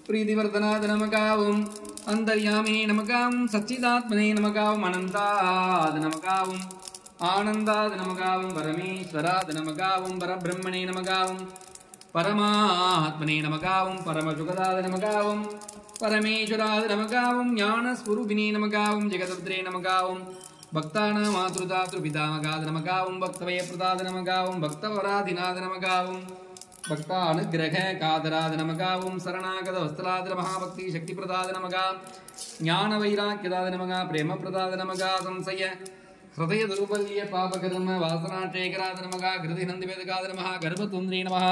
प्रीतिवर्धनाद नमः। ओं अन्तर्यामिने नमः। ओं सच्चिदात्मने नमः। ओं अनन्ताद नमः। ओं आनन्दाद नमः। ओं परमेश्वराद नमः। ओं परब्रह्मणे नमः। ओं परमात्मने नमः। ओं परमसुखदाद नमः। ओं परमेश्वराद नमः। ओं ज्ञानस्वरूपिणे नमः। ओं जगदुद्रे नमः। ओं भक्तानां मातृदातृपितामगाद नमः। ओं भक्तवयप्रदाद नमः। ओं भक्तवराधिनाद नमः। ओं भक्तानुग्रह कादराद नमः। ओं शरणागत वस्त्राद नमः। भक्ति शक्तिप्रदाद नमः। ज्ञानवैराग्यदाद नमः। प्रेमप्रदाद नमः। संशय हृदय दुर्बल्य पापकर्म वासनाशेखराद नमः। हृदयनन्दिवेदकाद नमः। गर्भतुन्द्रे नमः।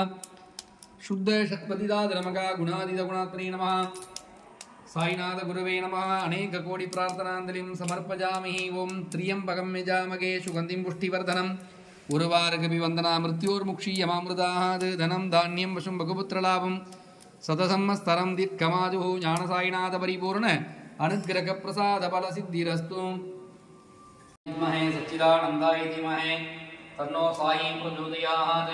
शुद्ध शतपतिदाद नमः। गुणादिद गुणात्मने नमः। साईनाथ गुरुवे नमः। अनेक कोटि प्रार्थनांजलिं समर्पयामि। ओं त्र्यंबकं यजामहे सुगन्धिं पुष्टिवर्धनम् उर्वारुकमिवन्दना मृत्योर्मुक्षीयमामृतात् धनं धान्यं वशं भगुपुत्रलाभं सतसंस्तरं दीर्घमायुः ज्ञानसाईनाथ परिपूर्ण अनुग्रहप्रसादफलसिद्धिरस्तु। धीमहि सच्चिदानन्दाय धीमहि तन्नो साई प्रचोदयात्।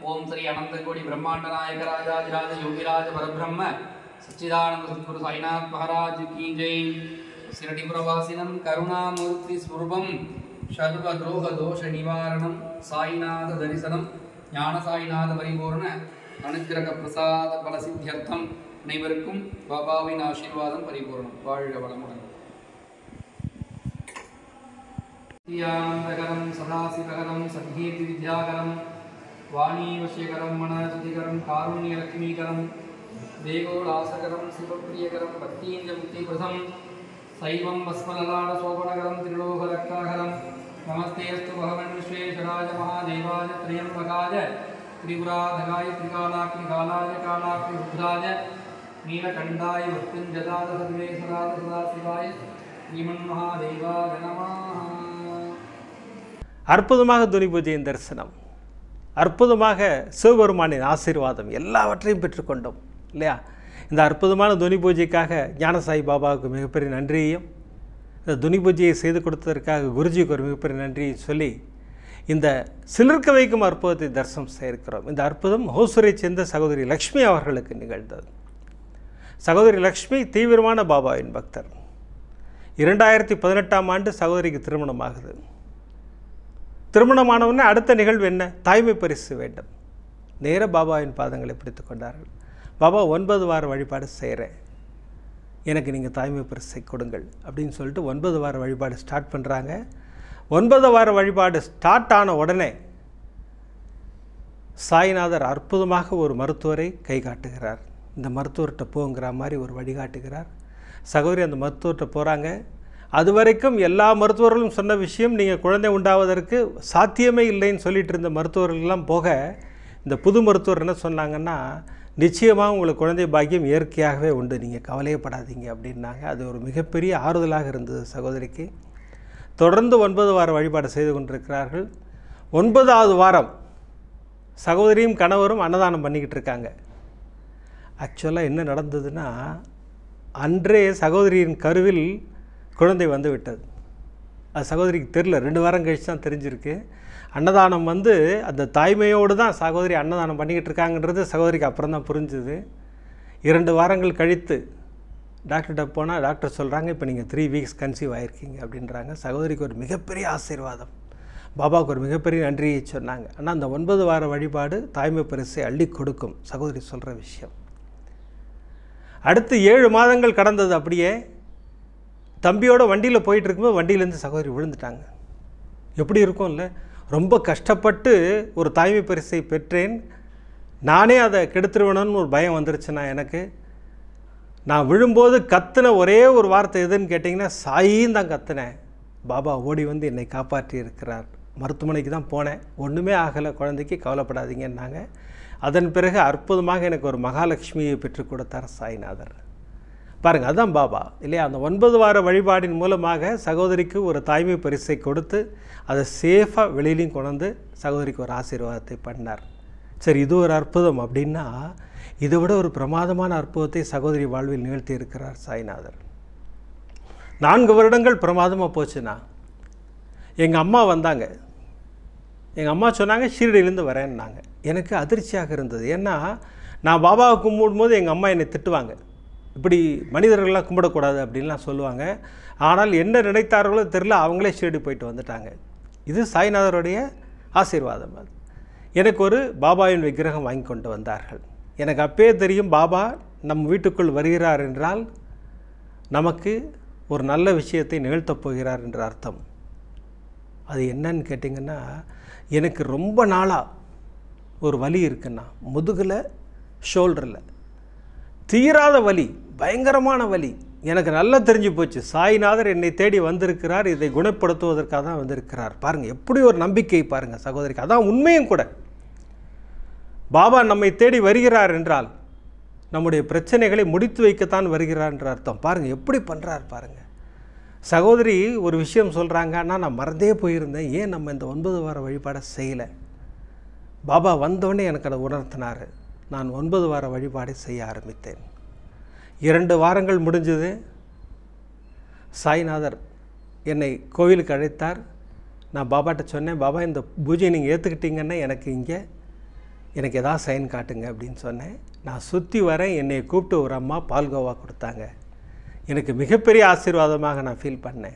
ओं श्री अनंतकोटि ब्रह्मांड नायक राजाधिराज योगिराज परब्रह्म सच्चिदानंद सद्गुरु साईनाथ महाराज की जय। शिरडिपुरवासिनं करुणामूर्ति स्वरूपं सर्वद्रोह दोष निवारणं साईनाथ दर्शनं ஞான சாய்நாத பரிபூர்ண அனுக்கிரக பிரசாத பலசித்தியர்த்தம் அனைவருக்கும் பாபாவின் ஆசீர்வாதம் பரிபூர்ணம். வாழ்க வளமுடன். தியானந்தகரம் சதாசிவகரம் சத்கீர்த்தி வித்யாகரம் வாணீவசியகரம் மனசுதிகரம் காருண்யலக்ஷ்மீகரம் தேகோலாசகரம் சிவப்பிரியகரம் பக்தீஞ்ச முக்திபிரதம் சைவம் பஸ்மலலாட சோபனகரம் திரிலோகரக்ஷாகரம் நமஸ்தேஸ்து பகவன் விஸ்வேஸ்வராய மகாதேவாய திரியம்பகாய திரிபுராதகாய திரிகாலாக்னிகாலாய காலாக்னி ருத்ராய நீலகண்டாய மృత్యుంజయాయ சர்வேஸ்வராய சதாசிவாய ஸ்ரீமன் மகாதேவாய நமः. அற்புதமாக துணி பூஜையின் தரிசனம், அற்புதமாக சிவபெருமானின் ஆசீர்வாதம் எல்லாவற்றையும் பெற்றுக்கொண்டோம் இல்லையா? இந்த அற்புதமான துணி பூஜைக்காக ஞானசாய் பாபாவுக்கு மிகப்பெரிய நன்றியையும், இந்த துணி பூஜையை செய்து கொடுத்ததற்காக குருஜிக்கு ஒரு மிகப்பெரிய நன்றியை சொல்லி இந்த சிலிர்க்க வைக்கும் அற்புதத்தை தரிசனம் செய்திருக்கிறோம். இந்த அற்புதம் ஹோசூரை சேர்ந்த சகோதரி லக்ஷ்மி அவர்களுக்கு நிகழ்ந்தது. சகோதரி லக்ஷ்மி தீவிரமான பாபாவின் பக்தர். 2018ஆம் ஆண்டு சகோதரிக்கு திருமணமாகுது. திருமணமானவுடனே அடுத்த நிகழ்வு என்ன? தாய்மை பரிசு வேண்டும். நேர பாபாவின் பாதங்களை பிடித்து கொண்டார்கள். பாபா 9 வார வழிபாடு செய்கிறேன், எனக்கு நீங்கள் தாய்மை பரிசை கொடுங்கள் அப்படின்னு சொல்லிட்டு 9 வார வழிபாடு ஸ்டார்ட் பண்ணுறாங்க. 9 வார வழிபாடு ஸ்டார்ட் ஆன உடனே சாய்நாதர் அற்புதமாக ஒரு மருத்துவரை கை காட்டுகிறார். இந்த மருத்துவர்கிட்ட போங்கிற மாதிரி ஒரு வழிகாட்டுகிறார். சகோதரி அந்த மருத்துவர்கிட்ட போகிறாங்க. அது வரைக்கும் எல்லா மருத்துவர்களும் சொன்ன விஷயம் நீங்கள் குழந்தை உண்டாவதற்கு சாத்தியமே இல்லைன்னு சொல்லிட்டு இருந்த மருத்துவர்கள்லாம் போக இந்த புது மருத்துவர் என்ன சொன்னாங்கன்னா, நிச்சயமாக உங்களுக்கு குழந்தை பாக்கியம் இயற்கையாகவே உண்டு, நீங்கள் கவலையப்படாதீங்க அப்படின்னாங்க. அது ஒரு மிகப்பெரிய ஆறுதலாக இருந்தது சகோதரிக்கு. தொடர்ந்து 9 வார வழிபாடு செய்து கொண்டிருக்கிறார்கள். 9வது வாரம் சகோதரியும் கணவரும் அன்னதானம் பண்ணிக்கிட்டு இருக்காங்க. ஆக்சுவலாக என்ன நடந்ததுன்னா, அன்றே சகோதரியின் கருவில் குழந்தை வந்து விட்டது. அது சகோதரிக்கு தெரியல, 2 வாரம் கழிச்சு தான் தெரிஞ்சிருக்கு. அன்னதானம் வந்து அந்த தாய்மையோடு தான் சகோதரி அன்னதானம் பண்ணிக்கிட்டு இருக்காங்கன்றது சகோதரிக்கு அப்புறம் தான் புரிஞ்சுது. 2 வாரங்கள் கழித்து டாக்டர்கிட்ட போனால் டாக்டர் சொல்கிறாங்க, இப்போ நீங்கள் 3 வீக்ஸ் கன்சீவ் ஆகிருக்கீங்க அப்படின்றாங்க. சகோதரிக்கு ஒரு மிகப்பெரிய ஆசீர்வாதம், பாபாவுக்கு ஒரு மிகப்பெரிய நன்றியை சொன்னாங்க. ஆனால் அந்த 9 வார வழிபாடு தாய்மை பரிசை அள்ளி கொடுக்கும் சகோதரி சொல்கிற விஷயம். அடுத்து 7 மாதங்கள் கடந்தது. அப்படியே தம்பியோட வண்டியில் போயிட்டு இருக்கும்போது வண்டியிலேருந்து சகோதரி விழுந்துட்டாங்க. எப்படி இருக்கும்ல, ரொம்ப கஷ்டப்பட்டு ஒரு தாய்மை பரிசை பெற்றேன், நானே அதை கெடுத்துருவேணும்னு ஒரு பயம் வந்துருச்சுன்னா எனக்கு. நான் விழும்போது கத்துன ஒரே ஒரு வார்த்தை எதுன்னு கேட்டிங்கன்னா, சாயின்னு தான் கத்துனேன். பாபா ஓடி வந்து என்னை காப்பாற்றி இருக்கிறார். மருத்துவமனைக்கு தான் போனேன், ஒன்றுமே ஆகலை குழந்தைக்கு, கவலைப்படாதீங்கன்னாங்க. அதன் பிறகு அற்புதமாக எனக்கு ஒரு மகாலட்சுமியை பெற்றுக் கொடுத்தார் சாய்நாதர். பாருங்கள், அதுதான் பாபா இல்லையா? அந்த 9 வார வழிபாடின் மூலமாக சகோதரிக்கு ஒரு தாய்மை பரிசை கொடுத்து அதை சேஃபாக வெளியிலையும் கொண்டு சகோதரிக்கு ஒரு ஆசீர்வாதத்தை பண்ணார். சரி, இது ஒரு அற்புதம் அப்படின்னா, இதை விட ஒரு பிரமாதமான அற்புதத்தை சகோதரி வாழ்வில் நிகழ்த்தி இருக்கிறார் சாய்நாதர். 4 வருடங்கள் பிரமாதமாக போச்சுன்னா, எங்கள் அம்மா வந்தாங்க. எங்கள் அம்மா சொன்னாங்க ஷீரடியிலேருந்து வரேன்னாங்க. எனக்கு அதிர்ச்சியாக இருந்தது. ஏன்னா நான் பாபாவை கும்பிடும்போது எங்கள் அம்மா என்னை திட்டுவாங்க, இப்படி மனிதர்கள்லாம் கும்பிடக்கூடாது அப்படின்லாம் சொல்லுவாங்க. ஆனால் என்ன நினைத்தார்களோ தெரியல, அவங்களே ஷீரடி போயிட்டு வந்துட்டாங்க. இது சாய்நாதருடைய ஆசீர்வாதம். அது எனக்கு ஒரு பாபாவின் விக்கிரகம் வாங்கி கொண்டு வந்தார்கள். எனக்கு அப்பயே தெரியும், பாபா நம் வீட்டுக்குள் வருகிறார் என்றால் நமக்கு ஒரு நல்ல விஷயத்தை நிகழ்த்தப் போகிறார் என்ற அர்த்தம். அது என்னன்னு கேட்டிங்கன்னா, எனக்கு ரொம்ப நாளாக ஒரு வலி இருக்குன்னா, முதுகில் ஷோல்டரில் தீராத வலி, பயங்கரமான வலி. எனக்கு நல்லா தெரிஞ்சு போச்சு, சாய்நாதர் என்னை தேடி வந்திருக்கிறார், இதை குணப்படுத்துவதற்காக தான் வந்திருக்கிறார். பாருங்கள், எப்படி ஒரு நம்பிக்கை பாருங்கள் சகோதரிக்கு. அதான் உண்மையும் கூட. பாபா நம்மை தேடி வருகிறார் என்றால் நம்முடைய பிரச்சனைகளை முடித்து வைக்கத்தான் வருகிறார் என்ற அர்த்தம். பாருங்கள் எப்படி பண்ணுறார் பாருங்கள். சகோதரி ஒரு விஷயம் சொல்கிறாங்க, ஆனால் நான் மறந்தே போயிருந்தேன், ஏன் நம்ம இந்த 9 வார வழிபாடை செய்யலை? பாபா வந்தோடனே எனக்கு அதை உணர்த்தினார். நான் 9 வார வழிபாடை செய்ய ஆரம்பித்தேன். 2 வாரங்கள் முடிஞ்சது. சாய்நாதர் என்னை கோவிலுக்கு அழைத்தார். நான் பாபாட்ட சொன்னேன், பாபா இந்த பூஜையை நீங்கள் ஏற்றுக்கிட்டீங்கன்னா எனக்கு எதாவது சைன் காட்டுங்க அப்படின்னு சொன்னேன். நான் சுற்றி வரேன், என்னை கூப்பிட்டு ஒரு அம்மா பால்கோவா கொடுத்தாங்க. எனக்கு மிகப்பெரிய ஆசீர்வாதமாக நான் ஃபீல் பண்ணேன்.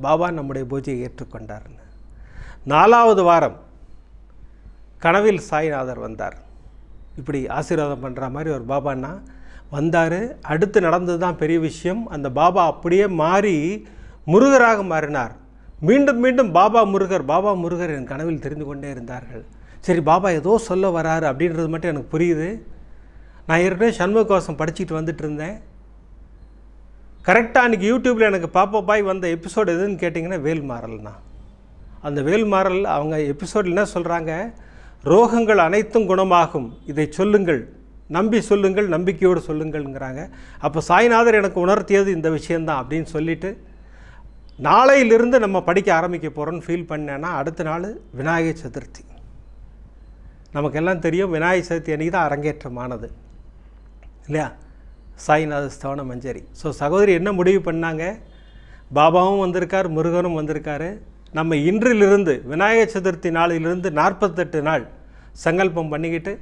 பாபா நம்முடைய பூஜையை ஏற்றுக்கொண்டார்னு. 4வது வாரம் கனவில் சாய்நாதர் வந்தார். இப்படி ஆசீர்வாதம் பண்ணுற மாதிரி ஒரு பாபான்னா வந்தார். அடுத்து நடந்தது தான் பெரிய விஷயம். அந்த பாபா அப்படியே மாறி முருகராக மாறினார். மீண்டும் மீண்டும் பாபா முருகர் என் கனவில் தெரிந்து கொண்டே இருந்தார்கள். சரி, பாபா ஏதோ சொல்ல வராரு அப்படின்றது மட்டும் எனக்கு புரியுது. நான் ஏற்கனவே சண்முக கவசம் படிச்சுட்டு வந்துட்டு இருந்தேன். கரெக்டாக அன்றைக்கி யூடியூப்பில் எனக்கு பாப்பாய் வந்த எபிசோடு எதுன்னு கேட்டிங்கன்னா வேல்மாறல்னா. அந்த வேல்மாறல் அவங்க எபிசோடில் என்ன சொல்கிறாங்க, ரோகங்கள் அனைத்தும் குணமாகும், இதை சொல்லுங்கள், நம்பி சொல்லுங்கள், நம்பிக்கையோடு சொல்லுங்கள்ங்கிறாங்க. அப்போ சாய்நாதர் எனக்கு உணர்த்தியது இந்த விஷயந்தான் அப்படின்னு சொல்லிவிட்டு, நாளையிலிருந்து நம்ம படிக்க ஆரம்பிக்க போகிறோன்னு ஃபீல் பண்ணேன்னா, அடுத்த நாள் விநாயகர் சதுர்த்தி. நமக்கெல்லாம் தெரியும், விநாயகர் சதுர்த்தி அன்றைக்கி தான் அரங்கேற்றமானது இல்லையா, சாய்நாத ஸ்தவன மஞ்சரி. ஸோ சகோதரி என்ன முடிவு பண்ணாங்க, பாபாவும் வந்திருக்கார், முருகனும் வந்திருக்காரு, நம்ம இன்றிலிருந்து விநாயகர் சதுர்த்தி நாளிலிருந்து 48 நாள் சங்கல்பம் பண்ணிக்கிட்டு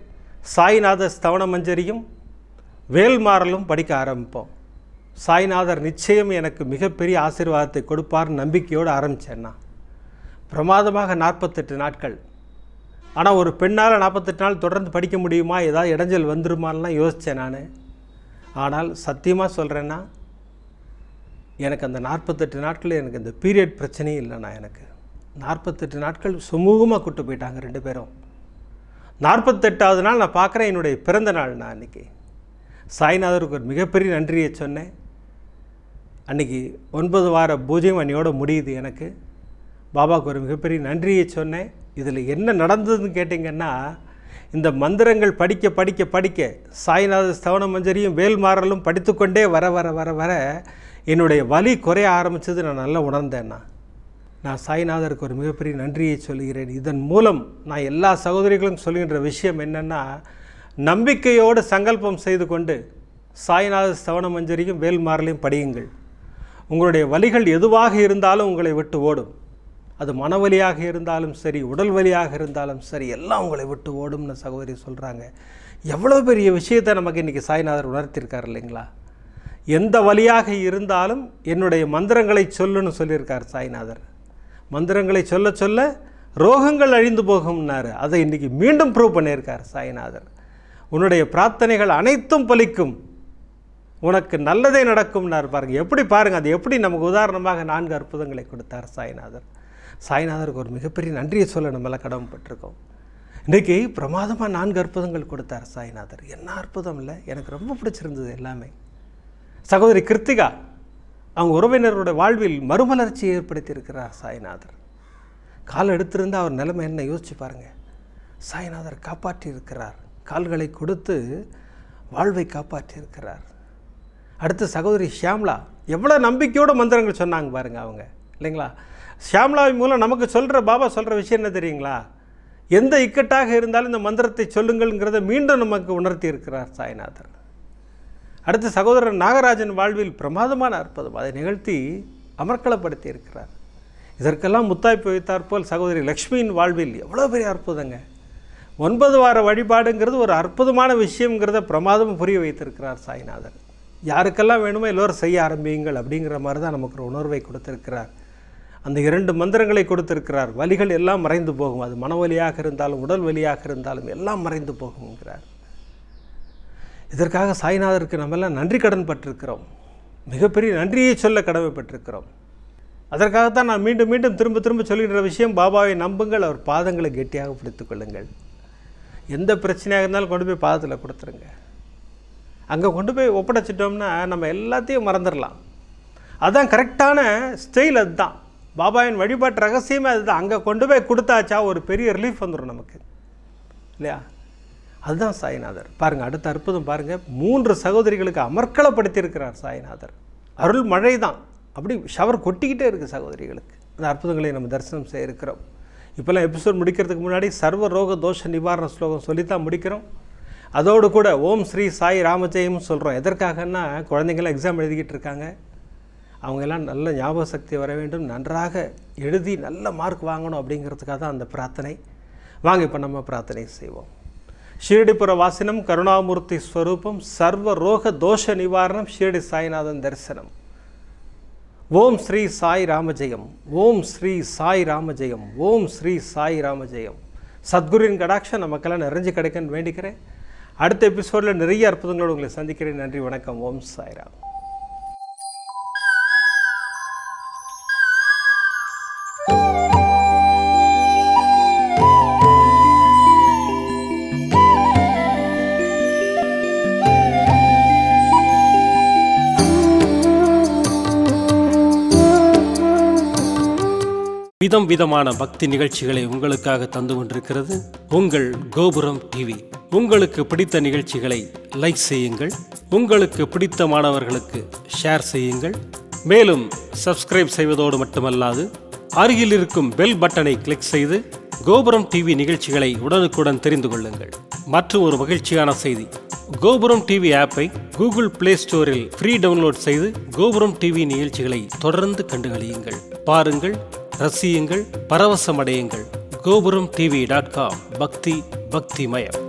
சாய்நாத ஸ்தவன மஞ்சரியும் வேல்மாறலும் படிக்க ஆரம்பிப்போம். சாய்நாதர் நிச்சயம் எனக்கு மிகப்பெரிய ஆசீர்வாதத்தை கொடுப்பார் நம்பிக்கையோடு ஆரம்பித்தேன்னா. பிரமாதமாக 48 நாட்கள். ஆனால் ஒரு பெண்ணால் 48 நாள் தொடர்ந்து படிக்க முடியுமா, ஏதாவது இடைஞ்சல் வந்துருமான்லாம் யோசித்தேன் நான். ஆனால் சத்தியமாக சொல்கிறேன்னா, எனக்கு அந்த 48 நாட்களில் எனக்கு இந்த பீரியட் பிரச்சனையும் இல்லைண்ணா. எனக்கு 48 நாட்கள் சுமூகமாக கூட்டு போயிட்டாங்க 2 பேரும். 48வது நாள் நான் பார்க்குறேன், என்னுடைய பிறந்த நாள். நான் அன்றைக்கி சாய்நாதருக்கு ஒரு மிகப்பெரிய நன்றியை சொன்னேன். அன்றைக்கி 9 வார பூஜையும் அன்னையோடு முடியுது. எனக்கு பாபாவுக்கு ஒரு மிகப்பெரிய நன்றியை சொன்னேன். இதில் என்ன நடந்ததுன்னு கேட்டிங்கன்னா, இந்த மந்திரங்கள் படிக்க படிக்க படிக்க சாய்நாத ஸ்தவன மஞ்சரியும் வேல்மாறலும் படித்துக்கொண்டே வர வர வர வர என்னுடைய வலி குறைய ஆரம்பித்தது நான் நல்லா உணர்ந்தேன்னா. நான் சாய்நாதருக்கு ஒரு மிகப்பெரிய நன்றியை சொல்கிறேன். இதன் மூலம் நான் எல்லா சகோதரிகளும் சொல்கின்ற விஷயம் என்னென்னா, நம்பிக்கையோடு சங்கல்பம் செய்து கொண்டு சாய்நாத ஸ்தவன மஞ்சரியும் வேல்மாறலையும் படியுங்கள். உங்களுடைய வலிகள் எதுவாக இருந்தாலும் உங்களை விட்டு ஓடும். அது மனவலியாக இருந்தாலும் சரி, உடல் வலியாக இருந்தாலும் சரி, எல்லாம் உங்களை விட்டு ஓடும்னு சகோதரி சொல்கிறாங்க. எவ்வளோ பெரிய விஷயத்தை நமக்கு இன்றைக்கி சாய்நாதர் உணர்த்தியிருக்கார் இல்லைங்களா? எந்த வலியாக இருந்தாலும் என்னுடைய மந்திரங்களை சொல்லுன்னு சொல்லியிருக்கார் சாய்நாதர். மந்திரங்களை சொல்ல சொல்ல ரோகங்கள் அழிந்து போகும்னாரு. அதை இன்றைக்கி மீண்டும் ப்ரூவ் பண்ணியிருக்கார் சாய்நாதர். உன்னுடைய பிரார்த்தனைகள் அனைத்தும் பலிக்கும், உனக்கு நல்லதே நடக்கும்னார். பாருங்கள், எப்படி பாருங்கள், அது எப்படி நமக்கு உதாரணமாக 4 அற்புதங்களை கொடுத்தார் சாய்நாதர். சாய்நாதருக்கு ஒரு மிகப்பெரிய நன்றியை சொல்ல நம்மளாம் கடமைப்பட்டிருக்கோம். இன்றைக்கி பிரமாதமாக 4 அற்புதங்கள் கொடுத்தார் சாய்நாதர். என்ன அற்புதம் இல்லை, எனக்கு ரொம்ப பிடிச்சிருந்தது எல்லாமே. சகோதரி கிருத்திகா அவங்க உறவினரோட வாழ்வில் மறுமலர்ச்சியை ஏற்படுத்தியிருக்கிறார் சாய்நாதர். கால் எடுத்திருந்து அவர் நிலைமை என்ன யோசிச்சு பாருங்கள். சாய்நாதர் காப்பாற்றியிருக்கிறார், கால்களை கொடுத்து வாழ்வை காப்பாற்றியிருக்கிறார். அடுத்து சகோதரி ஷியாம்லா எவ்வளோ நம்பிக்கையோடு மந்திரங்கள் சொன்னாங்க பாருங்கள் அவங்க, இல்லைங்களா? ஷியாம்லாவின் மூலம் நமக்கு சொல்கிற பாபா சொல்கிற விஷயம் என்ன தெரியுங்களா? எந்த இக்கட்டாக இருந்தாலும் இந்த மந்திரத்தை சொல்லுங்கள்ங்கிறத மீண்டும் நமக்கு உணர்த்தி இருக்கிறார் சாய்நாதர். அடுத்து சகோதரர் நாகராஜன் வாழ்வில் பிரமாதமான அற்புதம் அதை நிகழ்த்தி அமர்க்களப்படுத்தி இருக்கிறார். இதற்கெல்லாம் முத்தாய்ப்பு வைத்தார் போல் சகோதரி லக்ஷ்மியின் வாழ்வில் எவ்வளோ பெரிய அற்புதங்க. 9 வார வழிபாடுங்கிறது ஒரு அற்புதமான விஷயங்கிறத பிரமாதம் புரிய வைத்திருக்கிறார் சாய்நாதர். யாருக்கெல்லாம் வேணுமோ எல்லோரும் செய்ய ஆரம்பியுங்கள் அப்படிங்கிற மாதிரி தான் நமக்கு ஒரு உணர்வை கொடுத்திருக்கிறார். அந்த 2 மந்திரங்களை கொடுத்திருக்கிறார். வலிகள் எல்லாம் மறைந்து போகும். அது மனவலியாக இருந்தாலும் உடல் வலியாக இருந்தாலும் எல்லாம் மறைந்து போகுங்கிறார். இதற்காக சாய்நாதருக்கு நம்மெல்லாம் நன்றி கடன் பட்டிருக்கிறோம். மிகப்பெரிய நன்றியை சொல்ல கடமைப்பட்டிருக்கிறோம். அதற்காகத்தான் நான் மீண்டும் மீண்டும் திரும்ப திரும்ப சொல்கின்ற விஷயம், பாபாவை நம்புங்கள், அவர் பாதங்களை கெட்டியாக பிடித்து கொள்ளுங்கள். எந்த பிரச்சனையாக இருந்தாலும் கொண்டு போய் பாதத்தில் கொடுத்துருங்க. அங்கே கொண்டு போய் ஒப்படைச்சிட்டோம்னா நம்ம எல்லாத்தையும் மறந்துடலாம். அதுதான் கரெக்டான ஸ்டைல். அதுதான் பாபாவின் வழிபாட்டு ரகசியமே அதுதான். அங்கே கொண்டு போய் கொடுத்தாச்சா ஒரு பெரிய ரிலீஃப் வந்துடும் நமக்கு, இல்லையா? அதுதான் சாய்நாதர். பாருங்கள், அடுத்த அற்புதம் பாருங்கள். 3 சகோதரிகளுக்கு அமர்க்களப்படுத்தியிருக்கிறார் சாய்நாதர். அருள் மழை தான், அப்படி ஷவர் கொட்டிக்கிட்டே இருக்குது சகோதரிகளுக்கு. அந்த அற்புதங்களை நம்ம தரிசனம் செய்ய இருக்கிறோம். இப்போல்லாம் எபிசோட் முடிக்கிறதுக்கு முன்னாடி சர்வ ரோக தோஷ நிவாரண ஸ்லோகம் சொல்லித்தான் முடிக்கிறோம். அதோடு கூட ஓம் ஸ்ரீ சாய் ராமஜெயம் சொல்கிறோம். எதற்காகன்னா, குழந்தைங்களாம் எக்ஸாம் எழுதிக்கிட்டு இருக்காங்க. அவங்கெல்லாம் நல்ல ஞாபக சக்தி வர வேண்டும், நன்றாக எழுதி நல்ல மார்க் வாங்கணும் அப்படிங்கிறதுக்காக தான் அந்த பிரார்த்தனை. வாங்க இப்போ நம்ம பிரார்த்தனை செய்வோம். ஷீரடிபுர வாசினம் கருணாமூர்த்தி ஸ்வரூபம் சர்வ ரோக தோஷ நிவாரணம் ஷீரடி சாய்நாதன் தரிசனம். ஓம் ஸ்ரீ சாய் ராமஜெயம், ஓம் ஸ்ரீ சாய் ராமஜெயம், ஓம் ஸ்ரீ சாய் ராமஜெயம். சத்குருவின் கடாட்சம் நமக்கெல்லாம் நிறைஞ்சு கிடைக்குன்னு வேண்டிக்கிறேன். அடுத்த எபிசோடில் நிறைய அற்புதங்களோடு உங்களை சந்திக்கிறேன். நன்றி, வணக்கம். ஓம் சாய்ராம். விதம் விதமான பக்தி நிகழ்ச்சிகளை உங்களுக்காக தந்து கொண்டிருக்கிறது உங்கள் கோபுரம் டிவி. உங்களுக்கு பிடித்த நிகழ்ச்சிகளை லைக் செய்யுங்கள், உங்களுக்கு பிடித்த மாணவர்களுக்கு ஷேர் செய்யுங்கள். மேலும் சப்ஸ்கிரைப் செய்வதோடு மட்டுமல்லாது அருகில் இருக்கும் பெல் பட்டனை கிளிக் செய்து கோபுரம் டிவி நிகழ்ச்சிகளை உடனுக்குடன் தெரிந்து கொள்ளுங்கள். மற்றும் ஒரு மகிழ்ச்சியான செய்தி, கோபுரம் டிவி ஆப்பை கூகுள் பிளே ஸ்டோரில் ஃப்ரீ டவுன்லோட் செய்து கோபுரம் டிவி நிகழ்ச்சிகளை தொடர்ந்து கண்டுகளியுங்கள், பாருங்கள், ரசியுங்கள், பரவசமடையுங்கள். gopuramtv.com. பக்தி பக்திமயம்.